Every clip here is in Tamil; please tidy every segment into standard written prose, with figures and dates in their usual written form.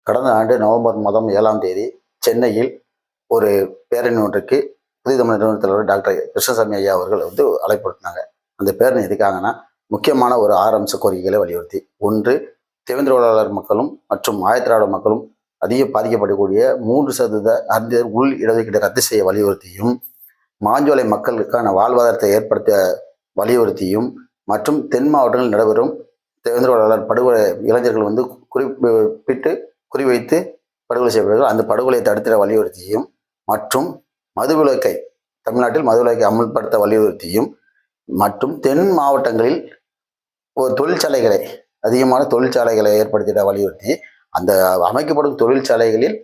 கடந்த ஆண்டு நவம்பர் மாதம் 7ஆம் தேதி சென்னையில் ஒரு பேரணி ஒன்றுக்கு புதிய தமிழ் நிறுவன தலைவர் டாக்டர் கிருஷ்ணசாமி ஐயா அவர்கள் அழைப்படுத்தினாங்க. அந்த பேரணி எதுக்காகனா, முக்கியமான ஒரு 6 அம்ச கோரிக்கைகளை வலியுறுத்தி. ஒன்று, தேவேந்திரவாளர் மக்களும் மற்றும் ஆயத்திராவிட மக்களும் அதிக பாதிக்கப்படக்கூடிய 3% அறிஞர் உள் இடஒதுக்கீட்டை ரத்து செய்ய வலியுறுத்தியும், மாஞ்சோலை மக்களுக்கான வாழ்வாதாரத்தை ஏற்படுத்த வலியுறுத்தியும், மற்றும் தென் மாவட்டங்களில் நடைபெறும் தேவேந்திரவாளர் படுகொலை இளைஞர்கள் குறிப்பிட்டு குறிவைத்து படுகொலை செய்யப்படுகிறார்கள். அந்த படுகொலையை தடுத்திட வலியுறுத்தியும், மற்றும் மதுவிலக்கை தமிழ்நாட்டில் மதுவிலக்கை அமல்படுத்த வலியுறுத்தியும், மற்றும் தென் மாவட்டங்களில் தொழிற்சாலைகளை அதிகமான தொழிற்சாலைகளை ஏற்படுத்திட வலியுறுத்தி, அந்த அமைக்கப்படும் தொழிற்சாலைகளில்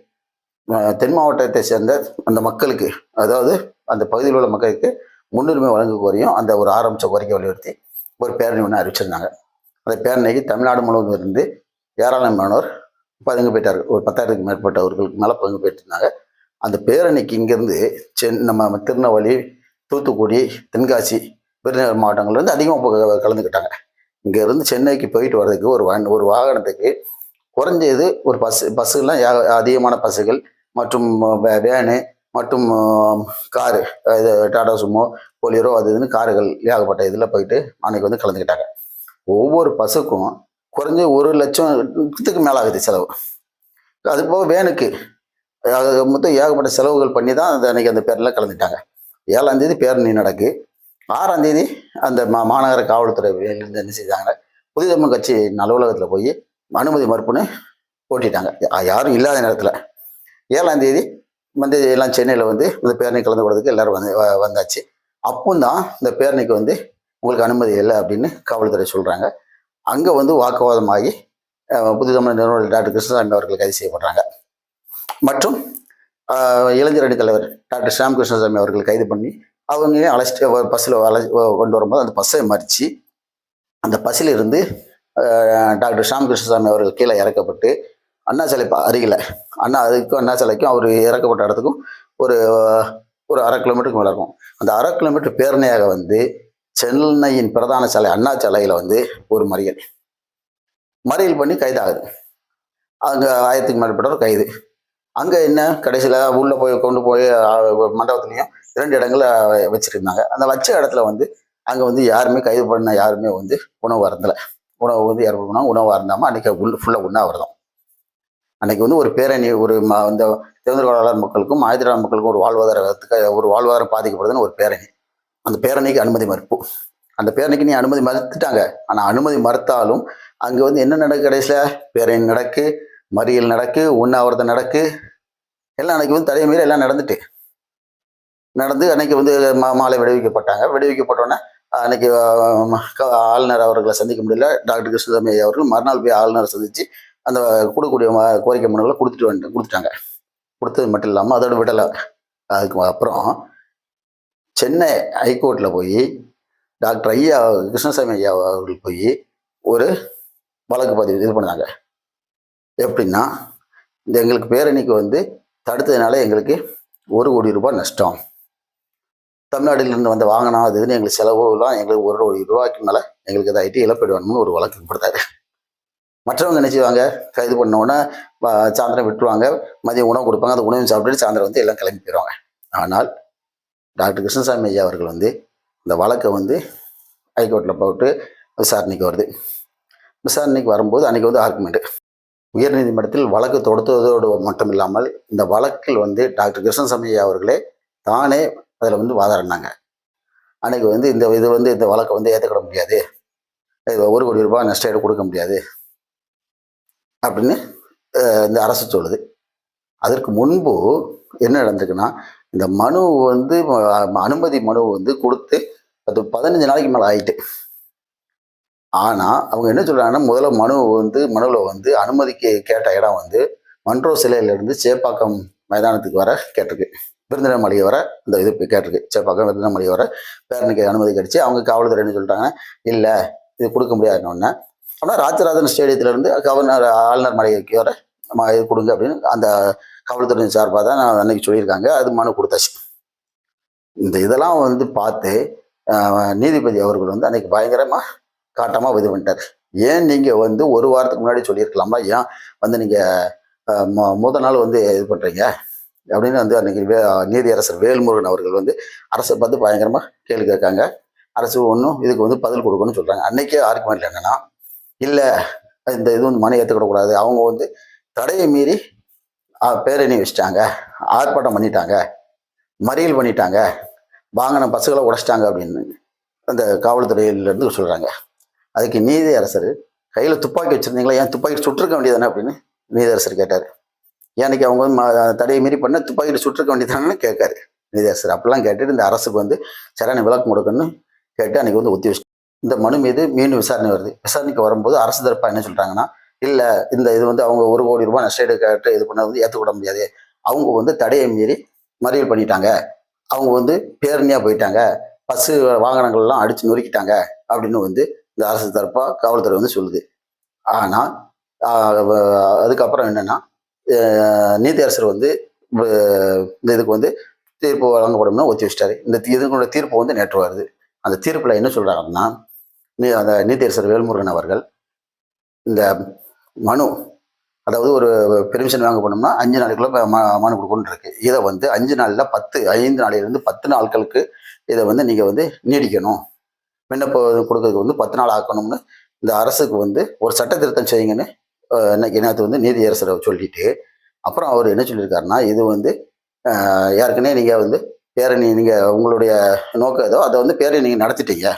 தென் மாவட்டத்தை சேர்ந்த அந்த மக்களுக்கு, அதாவது அந்த பகுதியில் உள்ள மக்களுக்கு முன்னுரிமை வழங்க கோரியும் அந்த ஒரு 6 அம்ச கோரிக்கை வலியுறுத்தி ஒரு பேரணி ஒன்று அறிவிச்சிருந்தாங்க. அந்த பேரணிக்கு தமிழ்நாடு முழுவதும் இருந்து ஏராளமானோர் பங்கு பெற்றார்கள். ஒரு 10,000க்கு மேற்பட்டவர்களுக்கு மேலே பங்கு பெற்றிருந்தாங்க. அந்த பேரணிக்கு இங்கேருந்து நம்ம திருநெல்வேலி, தூத்துக்குடி, தென்காசி, விருதுநகர் மாவட்டங்கள்லேருந்து அதிகமாக கலந்துக்கிட்டாங்க. இங்கேருந்து சென்னைக்கு போயிட்டு வர்றதுக்கு ஒரு வாகனத்துக்கு குறைஞ்சது ஒரு பஸ்ஸுலாம் அதிகமான பஸ்ஸுகள் மற்றும் வேனு மற்றும் காரு, இது டாடா சுமோ, போலியரோ, அது இதுன்னு கார்கள் ஏகப்பட்ட இதில் போயிட்டு அன்னைக்கு கலந்துக்கிட்டாங்க. ஒவ்வொரு பஸ்ஸுக்கும் குறைஞ்ச 1 லட்சத்துக்கு மேலே ஆகுது செலவு. அது போக வேனுக்கு மொத்தம் ஏகப்பட்ட செலவுகள் பண்ணி தான் அன்னைக்கு அந்த பேரணியில் கலந்துட்டாங்க. 7ஆம் தேதி பேரணி நடக்கு. 6ஆம் தேதி அந்த மாநகர காவல்துறை என்ன செஞ்சாங்க, புதிய தமிழ் கட்சி அலுவலகத்தில் போய் அனுமதி மறுப்புன்னு போட்டிட்டாங்க, யாரும் இல்லாத நேரத்தில். 7ஆம் தேதி எல்லாம் சென்னையில் இந்த பேரணி கலந்து கொடுறதுக்கு எல்லாரும் வந்தாச்சு. அப்போதான் இந்த பேரணிக்கு உங்களுக்கு அனுமதி இல்லை அப்படின்னு காவல்துறை சொல்கிறாங்க. அங்கே வாக்குவாதமாகி புதிய தமிழ் நிறுவனர் டாக்டர் கிருஷ்ணசாமி அவர்கள் கைது செய்யப்படுறாங்க. மற்றும் இளைஞர் அணி தலைவர் டாக்டர் ஷாம் கிருஷ்ணசாமி அவர்கள் கைது பண்ணி அவங்க அழைச்சிட்டு பஸ்ஸில் கொண்டு வரும்போது அந்த பஸ்ஸை மறித்து அந்த பஸ்ஸில் இருந்து டாக்டர் ஷாம் கிருஷ்ணசாமி அவர்கள் கீழே இறக்கப்பட்டு அண்ணா சிலை அருகில் அண்ணா சிலைக்கும் அவர் இறக்கப்பட்ட இடத்துக்கும் ஒரு 1/2 கிலோமீட்டருக்கு மேலே இருக்கும். அந்த 1/2 கிலோமீட்டர் பேரணியாக சென்னையின் பிரதான சாலை அண்ணா சாலையில் ஒரு மறியல் பண்ணி கைதாகுது. அங்கே 1000க்கு மேற்பட்டவர் கைது. அங்கே என்ன கடைசியில் உள்ளே கொண்டு போய் மண்டபத்துலேயும் 2 இடங்களை வச்சுருந்தாங்க. அந்த வச்ச இடத்துல அங்கே யாருமே கைது பண்ண யாருமே உணவு அருந்தலை. உணவு ஏற்படுத்தினா உணவு அருந்தாமல் அன்றைக்கி ஃபுல்லாக உண்ணாவிரதம். அன்றைக்கி ஒரு பேரணி, இந்த தேவேந்திரவாளர் மக்களுக்கும் ஆயத்திராவிட மக்களுக்கும் ஒரு வாழ்வாதாரம் பாதிக்கப்படுதுன்னு ஒரு பேரணி. அந்த பேரணிக்கு அனுமதி மறுப்பு. அந்த பேரணிக்கு நீ அனுமதி மறுத்துட்டாங்க. ஆனால் அனுமதி மறுத்தாலும் அங்கே என்ன நடக்கு, கடைசியில் பேரணி நடக்கு, மறியல் நடக்கு, உண்ணாவிரதம் நடக்கு, எல்லாம் அன்னைக்கு தடை மீறி எல்லாம் நடந்து அன்னைக்கு மாலை விடுவிக்கப்பட்டாங்க. விடுவிக்கப்பட்டோன்னே அன்னைக்கு ஆளுநர் அவர்களை சந்திக்க முடியல. டாக்டர் கிருஷ்ணசாமி அவர்கள் மறுநாள் போய் ஆளுநரை சந்தித்து அந்த கொடுக்கக்கூடிய கோரிக்கை மனுக்களை கொடுத்துட்டாங்க. கொடுத்தது மட்டும் இல்லாமல் அதோட விடலை. அதுக்கு அப்புறம் சென்னை ஹைகோர்ட்டில் போய் டாக்டர் ஐயா கிருஷ்ணசாமி ஐயா அவர்கள் போய் ஒரு வழக்கு பதிவு பண்ணாங்க. எப்படின்னா, எங்களுக்கு பேரணிக்கு தடுத்ததுனால எங்களுக்கு 1 கோடி ரூபாய் நஷ்டம், தமிழ்நாட்டிலிருந்து வாங்கினோம் அது இதுன்னு எங்களுக்கு செலவுலாம் எங்களுக்கு 1 கோடி ரூபாய்க்கு மேலே எங்களுக்கு இதாகிட்டு இழப்பீடு வேணும்னு ஒரு வழக்கு கொடுத்தாரு. மற்றவங்க நினைச்சுவாங்க, கைது பண்ணோன்னே சாயந்தரம் விட்டுருவாங்க, மதியம் உணவு கொடுப்பாங்க, அந்த உணவு சாப்பிட்டுட்டு சாயந்தரம் எல்லாம் கிளம்பி போயிடுவாங்க. ஆனால் டாக்டர் கிருஷ்ணசாமி ஐயா அவர்கள் இந்த வழக்கை ஹைகோர்ட்டில் போட்டு விசாரணைக்கு வருது. விசாரணைக்கு வரும்போது அன்றைக்கி ஆர்குமெண்ட்டு உயர்நீதிமன்றத்தில் வழக்கு தொடுத்ததோடு மட்டும் இல்லாமல் இந்த வழக்கில் டாக்டர் கிருஷ்ணசாமி ஐயா அவர்களே தானே அதில் வாதாடினாங்க. அன்றைக்கி இந்த வழக்கை ஏற்றுக்கிட முடியாது, 1 கோடி ரூபாய் நஷ்டம் கொடுக்க முடியாது அப்படின்னு இந்த அரசு சொல்லுது. அதற்கு முன்பு என்ன நடந்திருக்குன்னா, இந்த மனு அனுமதி மனு கொடுத்து அது 15 நாளைக்கு மேலே ஆயிட்டு. ஆனால் அவங்க என்ன சொல்கிறாங்கன்னா, முதல்ல மனுவில் அனுமதிக்கு கேட்ட இடம் மன்றோ சிலையிலிருந்து சேப்பாக்கம் மைதானத்துக்கு வர கேட்டிருக்கு, விருந்தினர் மாளிகை வர இந்த இது கேட்டிருக்கு. சேப்பாக்கம் விருந்தினர் மாளிகை வர பேரணிக்கு அனுமதி கிடைச்சி அவங்க காவல்துறை என்ன சொல்லிட்டாங்க, இல்லை இது கொடுக்க முடியாதுன்னு. ஆனால் ராஜராஜன் ஸ்டேடியத்திலேருந்து ஆளுநர் மாளிகைக்கு வர இது கொடுங்க அப்படின்னு அந்த காவல்துறை சார்பாக தான் அன்னைக்கு சொல்லியிருக்காங்க. அது மனு கொடுத்தாச்சு. இதெல்லாம் பார்த்து நீதிபதி அவர்கள் அன்னைக்கு பயங்கரமாக காட்டமாக இது பண்ணிட்டார். ஏன் நீங்கள் 1 வாரத்துக்கு முன்னாடி சொல்லியிருக்கலாமா, ஏன் நீங்கள் முதல் நாள் வந்து இது பண்ணுறீங்க அப்படின்னு வந்து அன்னைக்கு நீதியரசர் வேல்முருகன் அவர்கள் வந்து அரசை பார்த்து பயங்கரமாக கேள்வி கேட்காங்க. அரசு ஒன்றும் இதுக்கு வந்து பதில் கொடுக்கணும்னு சொல்கிறாங்க. அன்னைக்கே ஆர்குமெண்ட்ல என்னன்னா, இல்லை இந்த இது வந்து மனு ஏற்றுக்கிடக்கூடாது, அவங்க வந்து தடையை மீறி பேரணி வச்சுட்டாங்க, ஆர்ப்பாட்டம் பண்ணிட்டாங்க, மறியல் பண்ணிட்டாங்க, வாங்கின பஸ்ஸுகளை உடைச்சிட்டாங்க அப்படின்னு அந்த காவல்துறையிலேருந்து சொல்கிறாங்க. அதுக்கு நீதியரசர் கையில் துப்பாக்கி வச்சுருந்தீங்களா, ஏன் துப்பாக்கி சுட்டிருக்க வேண்டியதானே அப்படின்னு நீதியரசர் கேட்டார். ஏன்னைக்கு அவங்க வந்து தடையை மீறி பண்ண துப்பாக்கிட்டு சுட்டிருக்க வேண்டியதானு கேட்காரு நீதியரசர். அப்படிலாம் கேட்டுட்டு இந்த அரசுக்கு வந்து சரியான விளக்கம் கொடுக்கணும்னு கேட்டு அன்னைக்கு வந்து ஒத்தி வச்சு இந்த மனு மீது மீண்டும் விசாரணை வருது. விசாரணைக்கு வரும்போது அரசு தரப்பா என்ன சொல்றாங்கன்னா, இல்லை இந்த இது வந்து அவங்க 1 கோடி ரூபாய் நஷ்டஈடு கேட்டு இது பண்ண வந்து ஏற்றுக்கூட முடியாது, அவங்க வந்து தடையை மீறி மறியல் பண்ணிட்டாங்க, அவங்க வந்து பேரணியாக போயிட்டாங்க, பஸ்ஸு வாகனங்கள்லாம் அடித்து நொறுக்கிட்டாங்க அப்படின்னு வந்து இந்த அரசு தரப்பா காவல்துறை வந்து சொல்லுது. ஆனால் அதுக்கப்புறம் என்னன்னா, நீதியரசர் வந்து இந்த இதுக்கு வந்து தீர்ப்பு வழங்கப்படும்னு ஒத்தி வச்சிட்டாரு. இந்த இதுக்குள்ள தீர்ப்பு வந்து நேற்று வருது. அந்த தீர்ப்பில் என்ன சொல்றாங்கன்னா, அந்த நீதியரசர் வேல்முருகன் அவர்கள் இந்த மனு, அதாவது ஒரு பெர்மிஷன் வாங்க போனோம்னா 5 நாளுக்குள்ள மனு கொடுக்கணும்னு இருக்கு. இதை வந்து 5 நாளில் 5 நாளிலிருந்து 10 நாட்களுக்கு இதை வந்து நீங்கள் வந்து நீடிக்கணும், விண்ணப்பம் கொடுக்கறதுக்கு வந்து 10 நாள் ஆக்கணும்னு இந்த அரசுக்கு வந்து ஒரு சட்ட திருத்தம் செய்யுங்கன்னு நேற்று வந்து நீதியரசரை சொல்லிட்டு, அப்புறம் அவர் என்ன சொல்லியிருக்காருன்னா, இது வந்து ஏற்கனவே நீங்கள் வந்து பேரணி நீங்கள் உங்களுடைய நோக்கம் ஏதோ அதை வந்து பேரணி நீங்கள் நடத்திட்டீங்க,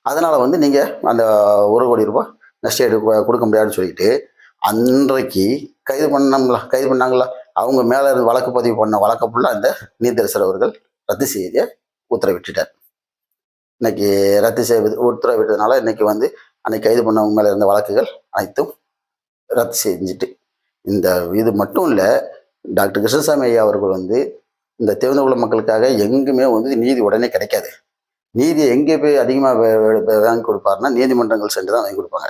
அதனால் வந்து நீங்கள் அந்த 1 கோடி ரூபாய் நஷ்டஈடு கொடுக்க முடியாதுன்னு சொல்லிட்டு, அன்றைக்கு கைது பண்ணாங்களா அவங்க மேலே இருந்து வழக்கு பதிவு பண்ண வழக்க ஃபுல்லாக அந்த நீதியரசர் அவர்கள் ரத்து செய்ய உத்தரவிட்டுட்டார். இன்னைக்கு ரத்து செய்வது உத்தரவிட்டதுனால இன்னைக்கு வந்து அன்னைக்கு கைது பண்ணவங்க மேலே இருந்த வழக்குகள் அனைத்தும் ரத்து செஞ்சுட்டு, இந்த இது மட்டும் இல்லை, டாக்டர் கிருஷ்ணசாமி ஐயா அவர்கள் வந்து இந்த தேர்ந்த உள்ள மக்களுக்காக எங்குமே வந்து நீதி உடனே கிடைக்காது. நீதியை எங்கே போய் அதிகமாக வாங்கி கொடுப்பாருன்னா நீதிமன்றங்கள் சென்று தான் வாங்கி கொடுப்பாங்க.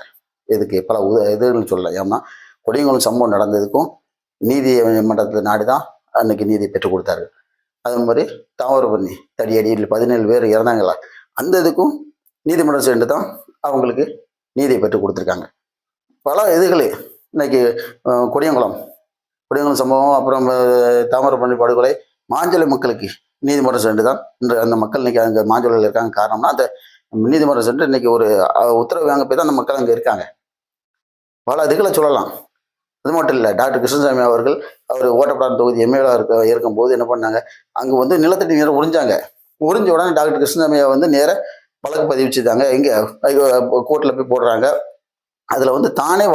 இதுக்கு பல இதுன்னு சொல்லலாம். ஏன்னா கொடியங்குளம் சம்பவம் நடந்ததுக்கும் நீதிமன்றத்தில் நாடி தான் அன்னைக்கு நீதியை பெற்றுக் கொடுத்தாரு. அதே மாதிரி தாமிரபரணி தடியடியில் 17 பேர் இறந்தாங்களா, அந்த இதுக்கும் நீதிமன்றம் சென்று தான் அவங்களுக்கு நீதியை பெற்றுக் கொடுத்துருக்காங்க. பல இதுகள் இன்னைக்கு கொடியங்குளம் சம்பவம், அப்புறம் தாமிரபரணி படுகொலை, மாஞ்சோலை மக்களுக்கு நீதிமன்றம் சென்று தான் இன்று அந்த மக்கள் இன்னைக்கு அங்கே மாஞ்சோலையில் இருக்காங்க. காரணம்னா அந்த நீதிமன்றம் சென்று இன்னைக்கு ஒரு உத்தரவு வாங்க போய் தான் அந்த மக்கள் அங்கே இருக்காங்க. பல இதுகளை சொல்லலாம். அது மட்டும் இல்லை, டாக்டர் கிருஷ்ணசாமி அவர்கள் அவர் ஓட்டப்படாத தொகுதி எம்ஏவா இருக்கும்போது என்ன பண்ணாங்க, அங்கே வந்து நிலத்தடி நீரை உறிஞ்சாங்க. உறிஞ்ச உடனே டாக்டர் கிருஷ்ணசாமியை வந்து நேர வழக்கு பதிவு செய்தாங்க. இங்கே கோர்ட்டில் போய் போடுறாங்க. அதில் வந்து தானே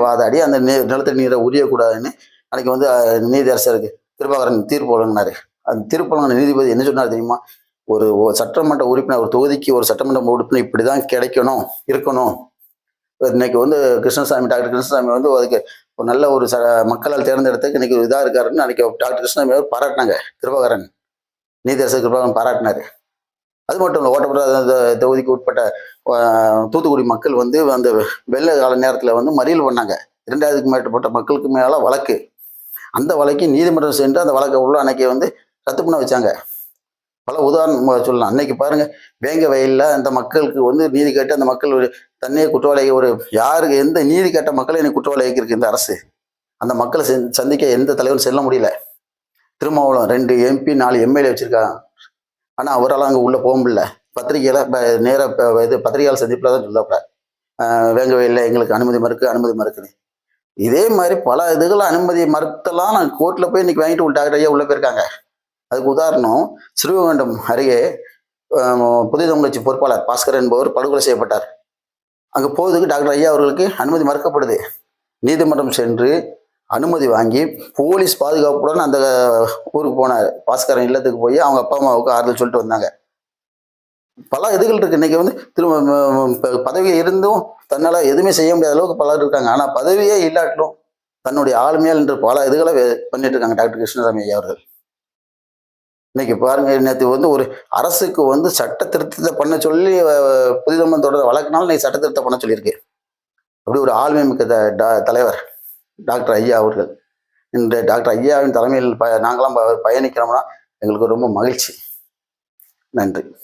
வாதாடி அந்த நிலத்தடி நீரை உரியக்கூடாதுன்னு அன்னைக்கு வந்து நீதியரசருக்கு கிருபாகரன் தீர்ப்பு வழங்கினாரு. அந்த தீர்ப்பு வழங்கின நீதிபதி என்ன சொன்னார் தெரியுமா, ஒரு சட்டமன்ற உறுப்பினர், ஒரு தொகுதிக்கு ஒரு சட்டமன்ற உறுப்பினர் இப்படி தான் இருக்கணும். இன்னைக்கு வந்து டாக்டர் கிருஷ்ணசாமி வந்து அதுக்கு ஒரு நல்ல ஒரு மக்களால் தேர்ந்தெடுத்துக்கு இன்னைக்கு இதாக இருக்காருன்னு அன்னைக்கு டாக்டர் கிருஷ்ணசாமி அவர் பாராட்டினாங்க. கிருபாகரன் நீதியரசர் கிருபாகரன் பாராட்டினாரு. அது மட்டும் இல்லை, ஓட்டப்படாத தொகுதிக்கு உட்பட்ட தூத்துக்குடி மக்கள் வந்து அந்த வெள்ள கால நேரத்தில் வந்து மறியல் பண்ணாங்க. 2000க்கும் மேற்பட்ட மக்களுக்கு மேலே வழக்கு. அந்த வழக்கை நீதிமன்றம் சென்று அந்த வழக்கை உள்ள அன்னைக்கு வந்து ரத்து பண்ண வச்சாங்க. பல உதாரணம் சொல்லலாம். அன்னைக்கு பாருங்க, வேங்க வயலில் அந்த மக்களுக்கு வந்து நீதி கேட்டு அந்த மக்கள் ஒரு தன்னையே குற்றவாளியை யாருக்கு எந்த நீதி கேட்ட மக்களை எனக்கு குற்றவாளியாக இருக்கு இந்த அரசு. அந்த மக்களை சந்திக்க எந்த தலைவரும் செல்ல முடியல. திருமாவளம் 2 MP 4 MLA வச்சிருக்காங்க. ஆனால் அவரால் அங்கே உள்ளே போக முடியல. பத்திரிகையில நேராக இது பத்திரிகையாளர் சந்திப்பில் தான் சொல்லாப்புல, வேங்க வயலில் எங்களுக்கு அனுமதி மறுக்குன்னு. இதே மாதிரி பல இதுகளை அனுமதி மறுத்தெல்லாம் நான் கோர்ட்டில் போய் இன்னைக்கு வாங்கிட்டு டாக்டர் ஐயா உள்ளே போயிருக்காங்க. அதுக்கு உதாரணம், ஸ்ரீவைகுண்டம் அருகே புதிய தமிழச்சி பொறுப்பாளர் பாஸ்கர் என்பவர் படுகொலை செய்யப்பட்டார். அங்கே போவதுக்கு டாக்டர் ஐயா அவர்களுக்கு அனுமதி மறுக்கப்படுது. நீதிமன்றம் சென்று அனுமதி வாங்கி போலீஸ் பாதுகாப்புடன் அந்த ஊருக்கு போனார். பாஸ்கரன் இல்லத்துக்கு போய் அவங்க அப்பா அம்மாவுக்கு ஆறுதல் சொல்லிட்டு வந்தாங்க. பல இதுகள் இருக்கு. இன்னைக்கு வந்து திரும்ப பதவியை இருந்தும் தன்னால் எதுவுமே செய்ய முடியாத அளவுக்கு பலர் இருக்காங்க. ஆனால் பதவியே இல்லாட்டிலும் தன்னுடைய ஆளுமையால் என்று பல இதுகளை பண்ணிட்டு இருக்காங்க டாக்டர் கிருஷ்ணசாமி ஐயா அவர்கள். இன்னைக்கு பாருங்க, நேற்று வந்து ஒரு அரசுக்கு வந்து சட்ட திருத்தத்தை பண்ண சொல்லி புதிதமன் தொடர் வழக்கினாலும் இன்னைக்கு சட்ட திருத்தம் பண்ண சொல்லியிருக்கு. அப்படி ஒரு ஆளுமை மிக்க தலைவர் டாக்டர் ஐயா அவர்கள். இந்த டாக்டர் ஐயாவின் தலைமையில் நாங்களாம் பயணிக்கிறோம்னா எங்களுக்கு ரொம்ப மகிழ்ச்சி. நன்றி.